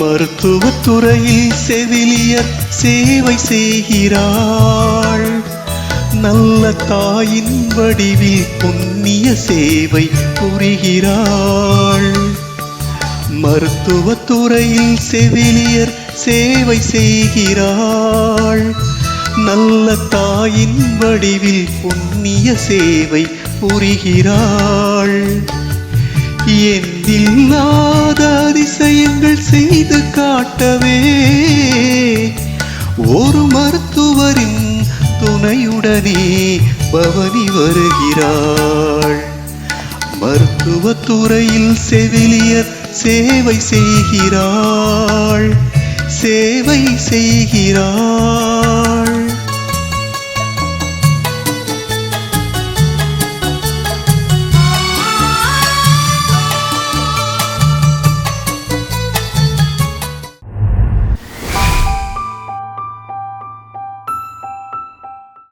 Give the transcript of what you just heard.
மருத்துவத்துறையில் செவிலியர் சேவை செய்கிறாள். நல்ல தாயின் வடிவில் புண்ணிய சேவை புரிகிறாள். மருத்துவத்துறையில் செவிலியர் சேவை செய்கிறாள். நல்ல தாயின் வடிவில் புண்ணிய சேவை புரிகிறாள். எண்ணில்லாத அதிசயங்கள் செய்து காட்டவே ஒரு மருத்துவரின் துணையுடனே பவனி வருகிறாள். மருத்துவத்துறையில் செவிலியர் சேவை செய்கிறாள், சேவை செய்கிறாள்.